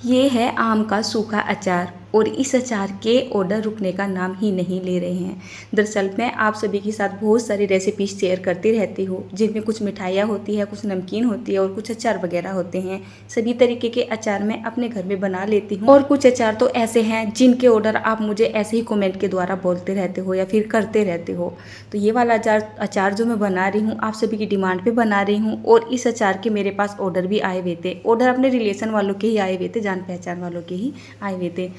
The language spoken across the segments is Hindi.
ये है आम का सूखा अचार और इस अचार के ऑर्डर रुकने का नाम ही नहीं ले रहे हैं। दरअसल मैं आप सभी के साथ बहुत सारी रेसिपी शेयर करती रहती हूँ, जिनमें कुछ मिठाइयाँ होती है, कुछ नमकीन होती है और कुछ अचार वगैरह होते हैं। सभी तरीके के अचार मैं अपने घर में बना लेती हूँ और कुछ अचार तो ऐसे हैं जिनके ऑर्डर आप मुझे ऐसे ही कमेंट के द्वारा बोलते रहते हो या फिर करते रहते हो। तो ये वाला अचार जो मैं बना रही हूँ आप सभी की डिमांड पे बना रही हूँ और इस अचार के मेरे पास ऑर्डर भी आए हुए थे। ऑर्डर अपने रिलेशन वालों के ही आए हुए थे, जान पहचान वालों के ही आए हुए थे।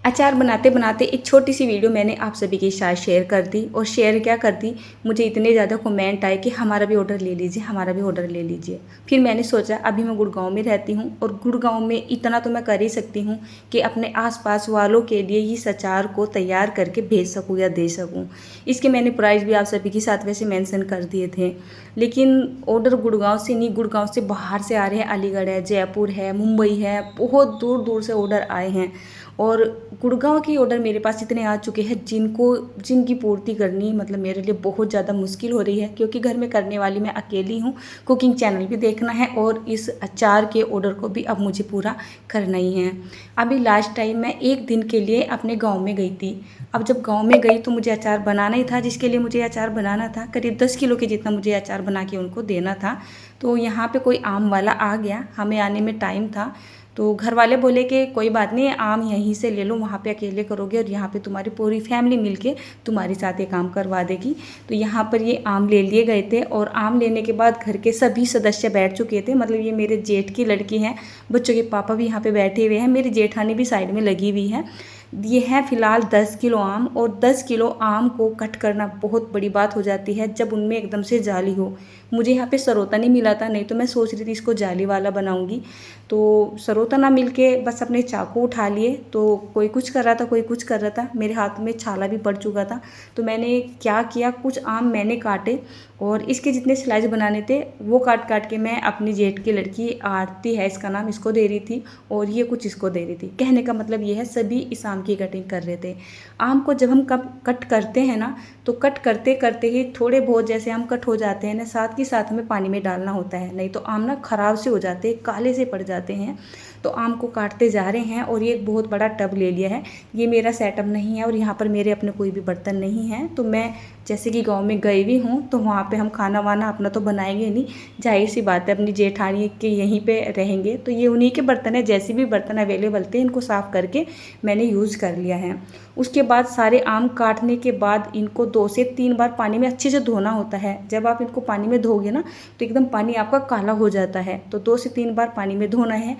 अचार बनाते बनाते एक छोटी सी वीडियो मैंने आप सभी के साथ शेयर कर दी और शेयर क्या कर दी, मुझे इतने ज़्यादा कमेंट आए कि हमारा भी ऑर्डर ले लीजिए, हमारा भी ऑर्डर ले लीजिए। फिर मैंने सोचा अभी मैं गुड़गांव में रहती हूँ और गुड़गांव में इतना तो मैं कर ही सकती हूँ कि अपने आसपास वालों के लिए इस अचार को तैयार करके भेज सकूँ या दे सकूँ। इसके मैंने प्राइस भी आप सभी के साथ वैसे मेंशन कर दिए थे, लेकिन ऑर्डर गुड़गांव से नहीं, गुड़गांव से बाहर से आ रहे हैं। अलीगढ़ है, जयपुर है, मुंबई है, बहुत दूर दूर से ऑर्डर आए हैं और गुड़गांव की ऑर्डर मेरे पास इतने आ चुके हैं जिनकी पूर्ति करनी मतलब मेरे लिए बहुत ज़्यादा मुश्किल हो रही है, क्योंकि घर में करने वाली मैं अकेली हूँ। कुकिंग चैनल भी देखना है और इस अचार के ऑर्डर को भी अब मुझे पूरा करना ही है। अभी लास्ट टाइम मैं एक दिन के लिए अपने गाँव में गई थी। अब जब गाँव में गई तो मुझे अचार बनाना ही था, जिसके लिए मुझे अचार बनाना था करीब 10 किलो के जितना मुझे अचार बना के उनको देना था। तो यहाँ पे कोई आम वाला आ गया, हमें आने में टाइम था। तो घर वाले बोले कि कोई बात नहीं, आम यहीं से ले लो, वहाँ पे अकेले करोगे और यहाँ पे तुम्हारी पूरी फैमिली मिलके तुम्हारे साथ ये काम करवा देगी। तो यहाँ पर ये आम ले लिए गए थे और आम लेने के बाद घर के सभी सदस्य बैठ चुके थे। मतलब ये मेरे जेठ की लड़की है, बच्चों के पापा भी यहाँ पे बैठे हुए हैं, मेरी जेठानी भी साइड में लगी हुई है। ये है फ़िलहाल 10 किलो आम और 10 किलो आम को कट करना बहुत बड़ी बात हो जाती है जब उनमें एकदम से जाली हो। मुझे यहाँ पे सरोता नहीं मिला था, नहीं तो मैं सोच रही थी इसको जाली वाला बनाऊंगी। तो सरोता ना मिलके बस अपने चाकू उठा लिए, तो कोई कुछ कर रहा था, कोई कुछ कर रहा था, मेरे हाथ में छाला भी पड़ चुका था। तो मैंने क्या किया, कुछ आम मैंने काटे और इसके जितने स्लाइस बनाने थे वो काट काट के मैं अपनी जेठ की लड़की, आरती है इसका नाम, इसको दे रही थी और ये कुछ इसको दे रही थी। कहने का मतलब ये है सभी इस आम की कटिंग कर रहे थे। आम को जब हम कट करते हैं ना, तो कट करते करते ही थोड़े बहुत जैसे आम कट हो जाते हैं ना, साथ ही साथ हमें पानी में डालना होता है, नहीं तो आम ना ख़राब से हो जाते हैं, काले से पड़ जाते हैं। तो आम को काटते जा रहे हैं और ये एक बहुत बड़ा टब ले लिया है। ये मेरा सेटअप नहीं है और यहाँ पर मेरे अपने कोई भी बर्तन नहीं हैं। तो मैं जैसे कि गांव में गई हुई हूँ तो वहाँ पे हम खाना वाना अपना तो बनाएंगे नहीं, जाहिर सी बात है अपनी जेठानी के यहीं पे रहेंगे, तो ये उन्हीं के बर्तन है। जैसे भी बर्तन अवेलेबल थे इनको साफ़ करके मैंने यूज़ कर लिया है। उसके बाद सारे आम काटने के बाद इनको 2 से 3 बार पानी में अच्छे से धोना होता है। जब आप इनको पानी में धोगे ना तो एकदम पानी आपका काला हो जाता है, तो 2 से 3 बार पानी में धोना है।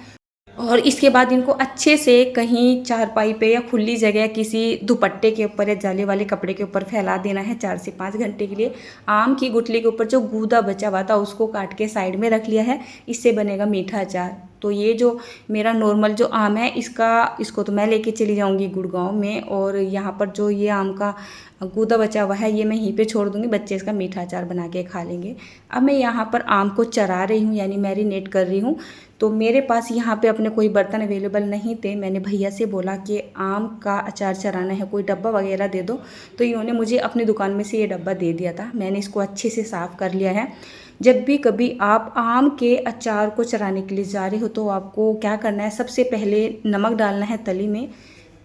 और इसके बाद इनको अच्छे से कहीं चारपाई पे या खुली जगह किसी दुपट्टे के ऊपर या जाले वाले कपड़े के ऊपर फैला देना है 4 से 5 घंटे के लिए। आम की गुठली के ऊपर जो गूदा बचा हुआ था उसको काट के साइड में रख लिया है, इससे बनेगा मीठा अचार। तो ये जो मेरा नॉर्मल जो आम है इसको तो मैं लेके चली जाऊंगी गुड़गांव में, और यहाँ पर जो ये आम का गूदा बचा हुआ है ये मैं यहीं पे छोड़ दूंगी, बच्चे इसका मीठा अचार बना के खा लेंगे। अब मैं यहाँ पर आम को चरा रही हूँ, यानी मैरिनेट कर रही हूँ। तो मेरे पास यहाँ पे अपने कोई बर्तन अवेलेबल नहीं थे। मैंने भैया से बोला कि आम का अचार चराना है, कोई डब्बा वगैरह दे दो। तो इन्होंने मुझे अपनी दुकान में से ये डब्बा दे दिया था। मैंने इसको अच्छे से साफ़ कर लिया है। जब भी कभी आप आम के अचार को चराने के लिए जा रहे हो तो आपको क्या करना है, सबसे पहले नमक डालना है तली में।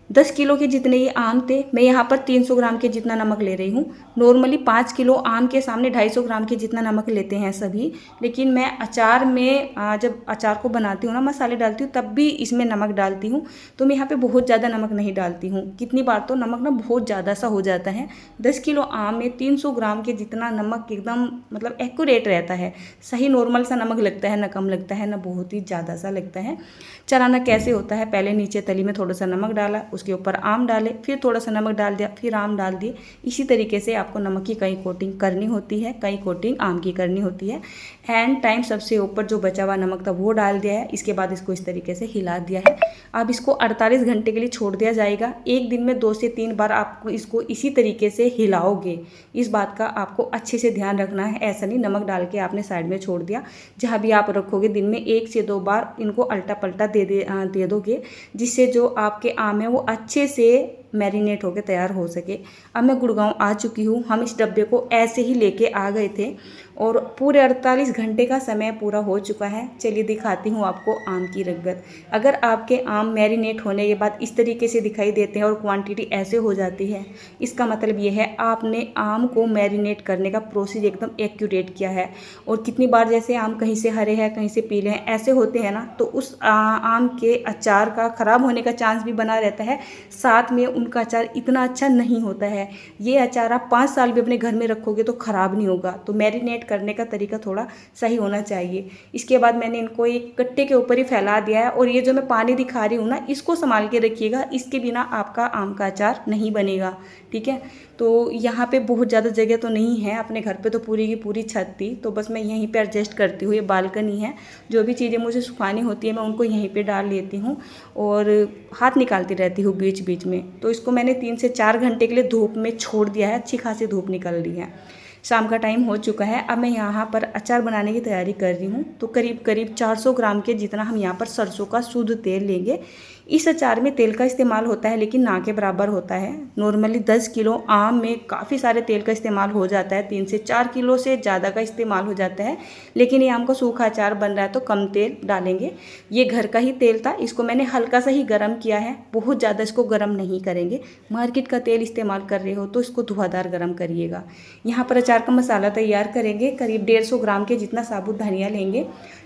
10 किलो के जितने ये आम थे, मैं यहाँ पर 300 ग्राम के जितना नमक ले रही हूँ। नॉर्मली 5 किलो आम के सामने 250 ग्राम के जितना नमक लेते हैं सभी, लेकिन मैं अचार में जब अचार को बनाती हूँ ना, मसाले डालती हूँ, तब भी इसमें नमक डालती हूँ। तो मैं यहाँ पे बहुत ज़्यादा नमक नहीं डालती हूँ, कितनी बार तो नमक ना बहुत ज़्यादा सा हो जाता है। 10 किलो आम में 300 ग्राम के जितना नमक एकदम मतलब एक्यूरेट रहता है, सही नॉर्मल सा नमक लगता है, ना कम लगता है ना बहुत ही ज़्यादा सा लगता है। चलाना कैसे होता है, पहले नीचे तली में थोड़ा सा नमक डाला, उसके ऊपर आम डाले, फिर थोड़ा सा नमक डाल दिया, फिर आम डाल दिए। इसी तरीके से आपको नमक की कई कोटिंग करनी होती है, कई कोटिंग आम की करनी होती है। एंड टाइम सबसे ऊपर जो बचा हुआ नमक था वो डाल दिया है। इसके बाद इसको इस तरीके से हिला दिया है। अब इसको 48 घंटे के लिए छोड़ दिया जाएगा। एक दिन में 2 से 3 बार आपको इसको इसी तरीके से हिलाओगे, इस बात का आपको अच्छे से ध्यान रखना है। ऐसा नहीं नमक डाल के आपने साइड में छोड़ दिया। जहाँ भी आप रखोगे दिन में 1 से 2 बार इनको अल्टा पल्टा दे दोगे, जिससे जो आपके आम है वो अच्छे से मैरिनेट होकर तैयार हो सके। अब मैं गुड़गांव आ चुकी हूँ। हम इस डब्बे को ऐसे ही लेके आ गए थे और पूरे 48 घंटे का समय पूरा हो चुका है। चलिए दिखाती हूँ आपको आम की रंगत। अगर आपके आम मैरिनेट होने के बाद इस तरीके से दिखाई देते हैं और क्वांटिटी ऐसे हो जाती है, इसका मतलब ये है आपने आम को मैरिनेट करने का प्रोसेस एकदम एक्यूरेट किया है। और कितनी बार जैसे आम कहीं से हरे हैं कहीं से पीले हैं ऐसे होते हैं ना, तो उस आम के अचार का ख़राब होने का चांस भी बना रहता है। साथ में उनका अचार इतना अच्छा नहीं होता है। ये अचार आप 5 साल भी अपने घर में रखोगे तो ख़राब नहीं होगा। तो मैरिनेट करने का तरीका थोड़ा सही होना चाहिए। इसके बाद मैंने इनको एक कट्टे के ऊपर ही फैला दिया है और ये जो मैं पानी दिखा रही हूँ ना, इसको संभाल के रखिएगा। इसके बिना आपका आम का अचार नहीं बनेगा, ठीक है। तो यहाँ पे बहुत ज़्यादा जगह तो नहीं है, अपने घर पे तो पूरी की पूरी छत थी, तो बस मैं यहीं पे एडजस्ट करती हूँ। ये बालकनी है, जो भी चीज़ें मुझे सुखानी होती है मैं उनको यहीं पे डाल लेती हूँ और हाथ निकालती रहती हूँ बीच बीच में। तो इसको मैंने 3 से 4 घंटे के लिए धूप में छोड़ दिया है। अच्छी खासी धूप निकल रही है। शाम का टाइम हो चुका है। अब मैं यहाँ पर अचार बनाने की तैयारी कर रही हूँ। तो करीब करीब 400 ग्राम के जितना हम यहाँ पर सरसों का शुद्ध तेल लेंगे। इस अचार में तेल का इस्तेमाल होता है लेकिन ना के बराबर होता है। नॉर्मली 10 किलो आम में काफ़ी सारे तेल का इस्तेमाल हो जाता है। 3 से 4 किलो से ज़्यादा का इस्तेमाल हो जाता है, लेकिन ये आम का सूखा अचार बन रहा है तो कम तेल डालेंगे। ये घर का ही तेल था, इसको मैंने हल्का सा ही गर्म किया है, बहुत ज़्यादा इसको गर्म नहीं करेंगे। मार्केट का तेल इस्तेमाल कर रहे हो तो इसको धुआंधार गर्म करिएगा। यहाँ पर अचार का मसाला तैयार करेंगे। करीब 150 ग्राम के जितना साबुत धनिया लेंगे,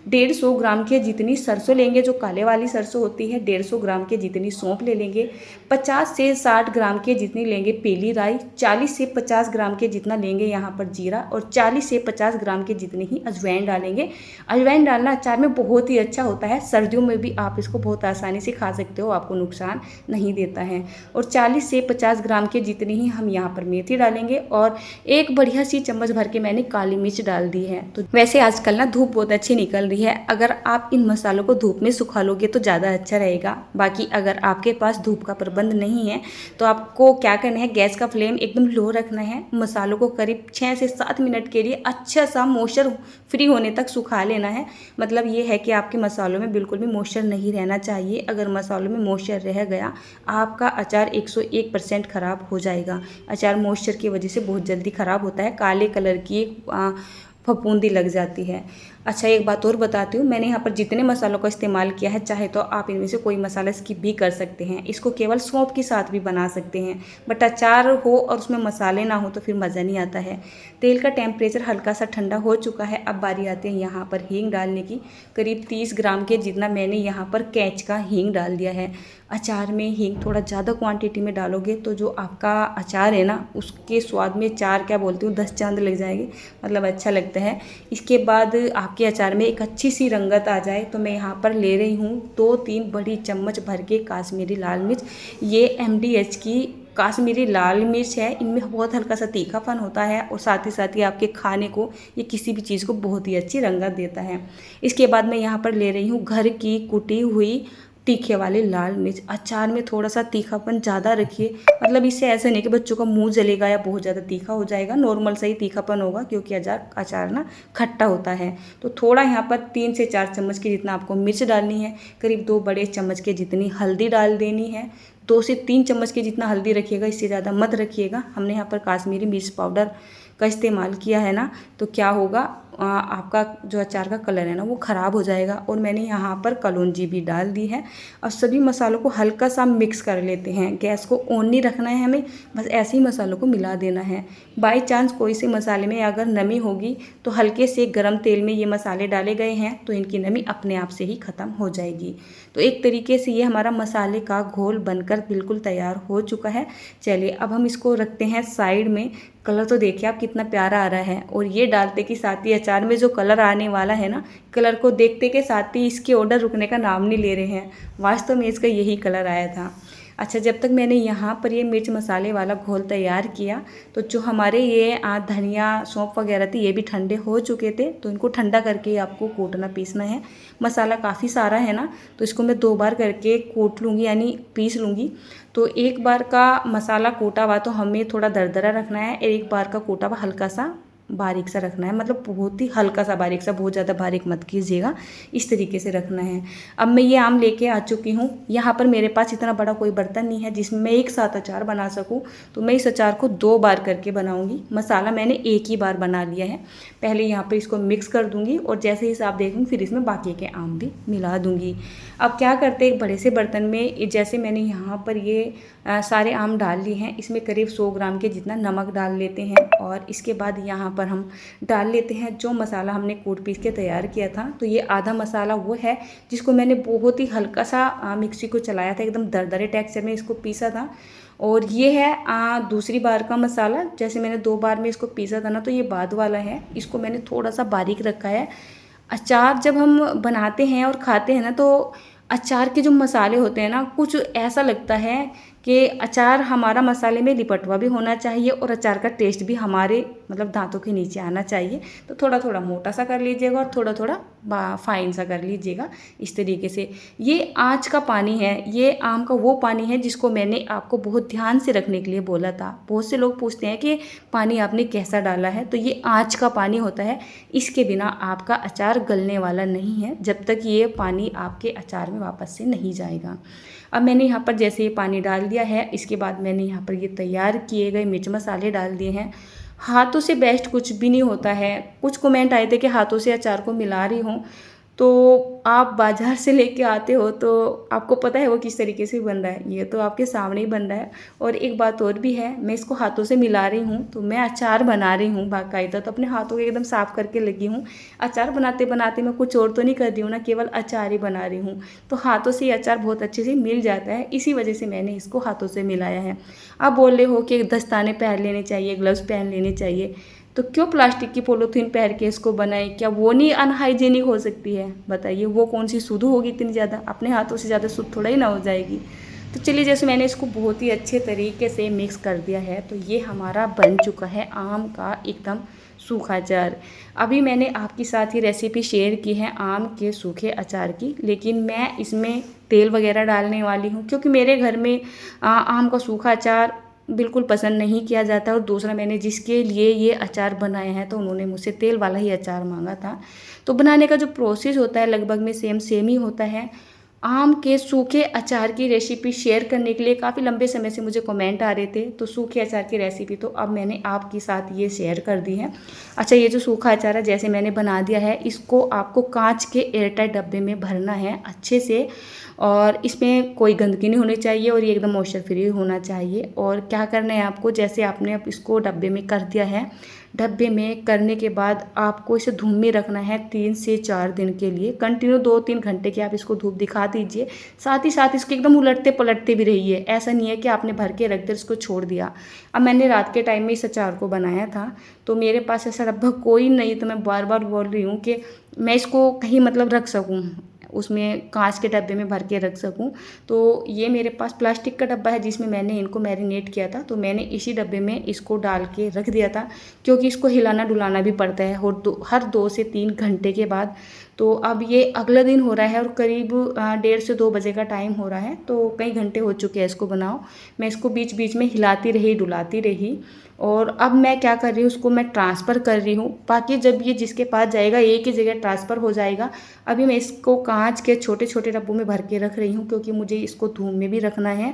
150 ग्राम के जितनी सरसों लेंगे, जो काले वाली सरसों होती है, 150 ग्राम के जितनी सौंफ ले लेंगे, 50 से 60 ग्राम के जितनी लेंगे पीली राई, 40 से 50 ग्राम के जितना लेंगे यहाँ पर जीरा और 40 से 50 ग्राम के जितनी ही अजवाइन डालेंगे। अजवाइन डालना अचार में बहुत ही अच्छा होता है। सर्दियों में भी आप इसको बहुत आसानी से खा सकते हो, आपको नुकसान नहीं देता है। और 40 से 50 ग्राम के जितनी ही हम यहाँ पर मेथी डालेंगे और एक बढ़िया सी चम्मच भर के मैंने काली मिर्च डाल दी है। तो वैसे आजकल ना धूप बहुत अच्छी निकल रही है, अगर आप इन मसालों को धूप में सुखा लोगे तो ज़्यादा अच्छा रहेगा। बाकी अगर आपके पास धूप का प्रबंध नहीं है तो आपको क्या करना है, गैस का फ्लेम एकदम लो रखना है। मसालों को करीब 6 से 7 मिनट के लिए अच्छा सा मॉइस्चर फ्री होने तक सुखा लेना है। मतलब ये है कि आपके मसालों में बिल्कुल भी मॉइस्चर नहीं रहना चाहिए। अगर मसालों में मॉइस्चर रह गया आपका अचार 101% ख़राब हो जाएगा। अचार मॉइस्चर की वजह से बहुत जल्दी ख़राब होता है, काले कलर की फफूंदी लग जाती है। अच्छा, एक बात और बताती हूँ, मैंने यहाँ पर जितने मसालों का इस्तेमाल किया है, चाहे तो आप इनमें से कोई मसाला स्किप भी कर सकते हैं। इसको केवल सौंफ के साथ भी बना सकते हैं, बट अचार हो और उसमें मसाले ना हो तो फिर मज़ा नहीं आता है। तेल का टेम्परेचर हल्का सा ठंडा हो चुका है। अब बारी आती है यहाँ पर हींग डालने की। करीब 30 ग्राम के जितना मैंने यहाँ पर कैच का हींग डाल दिया है। अचार में हींग थोड़ा ज़्यादा क्वांटिटी में डालोगे तो जो आपका अचार है ना, उसके स्वाद में 4 क्या बोलती हूँ 10 चांद लग जाएंगे, मतलब अच्छा लगता है। इसके बाद आपके अचार में एक अच्छी सी रंगत आ जाए तो मैं यहाँ पर ले रही हूँ 2-3 बड़ी चम्मच भर के काश्मीरी लाल मिर्च। ये MDH की काश्मीरी लाल मिर्च है। इनमें बहुत हल्का सा तीखापन होता है और साथ ही आपके खाने को, ये किसी भी चीज़ को बहुत ही अच्छी रंगत देता है। इसके बाद मैं यहाँ पर ले रही हूँ घर की कुटी हुई तीखे वाले लाल मिर्च। अचार में थोड़ा सा तीखापन ज़्यादा रखिए, मतलब इससे ऐसे नहीं कि बच्चों का मुंह जलेगा या बहुत ज़्यादा तीखा हो जाएगा। नॉर्मल सा ही तीखापन होगा क्योंकि अचार ना खट्टा होता है। तो थोड़ा यहाँ पर 3 से 4 चम्मच की जितना आपको मिर्च डालनी है। करीब 2 बड़े चम्मच के जितनी हल्दी डाल देनी है। 2 से 3 चम्मच के जितना हल्दी रखिएगा, इससे ज़्यादा मत रखिएगा। हमने यहाँ पर काश्मीरी मिर्च पाउडर का इस्तेमाल किया है ना, तो क्या होगा, आपका जो अचार का कलर है ना वो ख़राब हो जाएगा। और मैंने यहाँ पर कलौंजी भी डाल दी है। और सभी मसालों को हल्का सा मिक्स कर लेते हैं। गैस को ऑन नहीं रखना है हमें, बस ऐसे ही मसालों को मिला देना है। बाई चांस कोई से मसाले में अगर नमी होगी तो हल्के से गर्म तेल में ये मसाले डाले गए हैं तो इनकी नमी अपने आप से ही ख़त्म हो जाएगी। तो एक तरीके से ये हमारा मसाले का घोल बनकर बिल्कुल तैयार हो चुका है। चलिए अब हम इसको रखते हैं साइड में। कलर तो देखिए आप कितना प्यारा आ रहा है, और ये डालते के साथ ही अचार में जो कलर आने वाला है ना, कलर को देखते के साथ ही इसके ऑर्डर रुकने का नाम नहीं ले रहे हैं। वास्तव में इसका यही कलर आया था। अच्छा, जब तक मैंने यहाँ पर ये मिर्च मसाले वाला घोल तैयार किया तो जो हमारे ये धनिया सौंफ वगैरह थी ये भी ठंडे हो चुके थे। तो इनको ठंडा करके आपको कूटना पीसना है। मसाला काफ़ी सारा है ना, तो इसको मैं 2 बार करके कूट लूँगी, यानी पीस लूँगी। तो एक बार का मसाला कूटा हुआ तो हमें थोड़ा दरदरा रखना है, एक बार का कूटा हुआ हल्का सा बारीक सा रखना है, मतलब बहुत ही हल्का सा बारीक सा, बहुत ज़्यादा बारीक मत कीजिएगा, इस तरीके से रखना है। अब मैं ये आम लेके आ चुकी हूँ। यहाँ पर मेरे पास इतना बड़ा कोई बर्तन नहीं है जिसमें मैं एक साथ अचार बना सकूँ, तो मैं इस अचार को 2 बार करके बनाऊँगी। मसाला मैंने एक ही बार बना लिया है। पहले यहाँ पर इसको मिक्स कर दूँगी और जैसे ही आप देखूँगी फिर इसमें बाकी के आम भी मिला दूँगी। अब क्या करते हैं, एक बड़े से बर्तन में जैसे मैंने यहाँ पर ये सारे आम डाल लिए हैं, इसमें करीब 100 ग्राम के जितना नमक डाल लेते हैं और इसके बाद यहाँ पर हम डाल लेते हैं जो मसाला हमने कूट पीस के तैयार किया था। तो ये आधा मसाला वो है जिसको मैंने बहुत ही हल्का सा मिक्सी को चलाया था, एकदम दरदरे टेक्सचर में इसको पीसा था। और ये है दूसरी बार का मसाला, जैसे मैंने 2 बार में इसको पीसा था ना, तो ये बाद वाला है, इसको मैंने थोड़ा सा बारीक रखा है। अचार जब हम बनाते हैं और खाते हैं ना, तो अचार के जो मसाले होते हैं ना, कुछ ऐसा लगता है कि अचार हमारा मसाले में लिपट हुआ भी होना चाहिए और अचार का टेस्ट भी हमारे मतलब दांतों के नीचे आना चाहिए। तो थोड़ा थोड़ा मोटा सा कर लीजिएगा और थोड़ा थोड़ा फाइन सा कर लीजिएगा, इस तरीके से। ये आँच का पानी है, ये आम का वो पानी है जिसको मैंने आपको बहुत ध्यान से रखने के लिए बोला था। बहुत से लोग पूछते हैं कि पानी आपने कैसा डाला है, तो ये आँच का पानी होता है, इसके बिना आपका अचार गलने वाला नहीं है जब तक ये पानी आपके अचार में वापस से नहीं जाएगा। अब मैंने यहाँ पर जैसे ये पानी डाल दिया है, इसके बाद मैंने यहाँ पर ये तैयार किए गए मिर्च मसाले डाल दिए हैं। हाथों से बेस्ट कुछ भी नहीं होता है। कुछ कमेंट आए थे कि हाथों से अचार को मिला रही हूँ, तो आप बाज़ार से लेके आते हो तो आपको पता है वो किस तरीके से बन रहा है, ये तो आपके सामने ही बन रहा है। और एक बात और भी है, मैं इसको हाथों से मिला रही हूँ तो मैं अचार बना रही हूँ बाकायदा, तो अपने हाथों को एकदम साफ़ करके लगी हूँ। अचार बनाते बनाते मैं कुछ और तो नहीं कर रही हूँ ना, केवल अचार ही बना रही हूँ। तो हाथों से ये अचार बहुत अच्छे से मिल जाता है, इसी वजह से मैंने इसको हाथों से मिलाया है। आप बोल रहे हो कि दस्ताने पहन लेने चाहिए, ग्लव्स पहन लेने चाहिए, तो क्यों प्लास्टिक की पॉलीथीन पहन के इसको बनाए? क्या वो नहीं अनहाइजीनिक हो सकती है? बताइए, वो कौन सी शुद्ध होगी इतनी ज़्यादा? अपने हाथों से ज़्यादा शुद्ध थोड़ा ही ना हो जाएगी। तो चलिए, जैसे मैंने इसको बहुत ही अच्छे तरीके से मिक्स कर दिया है, तो ये हमारा बन चुका है आम का एकदम सूखा अचार। अभी मैंने आपके साथ ही रेसिपी शेयर की है आम के सूखे अचार की, लेकिन मैं इसमें तेल वगैरह डालने वाली हूँ क्योंकि मेरे घर में आम का सूखा अचार बिल्कुल पसंद नहीं किया जाता। और दूसरा, मैंने जिसके लिए ये अचार बनाया है तो उन्होंने मुझसे तेल वाला ही अचार मांगा था। तो बनाने का जो प्रोसेस होता है लगभग में सेम ही होता है। आम के सूखे अचार की रेसिपी शेयर करने के लिए काफ़ी लंबे समय से मुझे कमेंट आ रहे थे, तो सूखे अचार की रेसिपी तो अब मैंने आपके साथ ये शेयर कर दी है। अच्छा, ये जो सूखा अचार है जैसे मैंने बना दिया है, इसको आपको कांच के एयरटाइट डब्बे में भरना है अच्छे से, और इसमें कोई गंदगी नहीं होनी चाहिए और ये एकदम मॉइस्चर फ्री होना चाहिए। और क्या करना है आपको, जैसे आपने अब इसको डब्बे में कर दिया है, डब्बे में करने के बाद आपको इसे धूप में रखना है 3 से 4 दिन के लिए। कंटिन्यू 2-3 घंटे की आप इसको धूप दिखा दीजिए। साथ ही साथ इसको एकदम उलटते पलटते भी रहिए। ऐसा नहीं है कि आपने भर के रख दिया इसको छोड़ दिया। अब मैंने रात के टाइम में इस अचार को बनाया था, तो मेरे पास ऐसा लगभग कोई नहीं, तो मैं बार बार बोल रही हूँ कि मैं इसको कहीं मतलब रख सकूँ, उसमें कांच के डब्बे में भर के रख सकूं। तो ये मेरे पास प्लास्टिक का डब्बा है जिसमें मैंने इनको मैरिनेट किया था, तो मैंने इसी डब्बे में इसको डाल के रख दिया था क्योंकि इसको हिलाना डुलाना भी पड़ता है हर 2 से 3 घंटे के बाद। तो अब ये अगला दिन हो रहा है और करीब 1:30 से 2 बजे का टाइम हो रहा है, तो कई घंटे हो चुके हैं इसको बनाओ। मैं इसको बीच बीच में हिलाती रही, डुलाती रही, और अब मैं क्या कर रही हूँ, उसको मैं ट्रांसफ़र कर रही हूँ। बाकी जब ये जिसके पास जाएगा एक ही जगह ट्रांसफ़र हो जाएगा। अभी मैं इसको कांच के छोटे छोटे डब्बों में भर के रख रही हूँ क्योंकि मुझे इसको धूप में भी रखना है,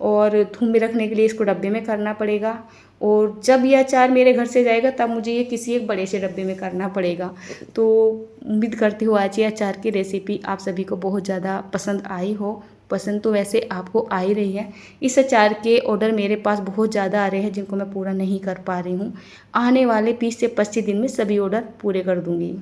और धूप में रखने के लिए इसको डब्बे में करना पड़ेगा। और जब ये अचार मेरे घर से जाएगा तब मुझे ये किसी एक बड़े से डब्बे में करना पड़ेगा। तो उम्मीद करती हूँ आज ये अचार की रेसिपी आप सभी को बहुत ज़्यादा पसंद आई हो। पसंद तो वैसे आपको आ ही रही है। इस अचार के ऑर्डर मेरे पास बहुत ज़्यादा आ रहे हैं जिनको मैं पूरा नहीं कर पा रही हूँ। आने वाले 20 से 25 दिन में सभी ऑर्डर पूरे कर दूँगी।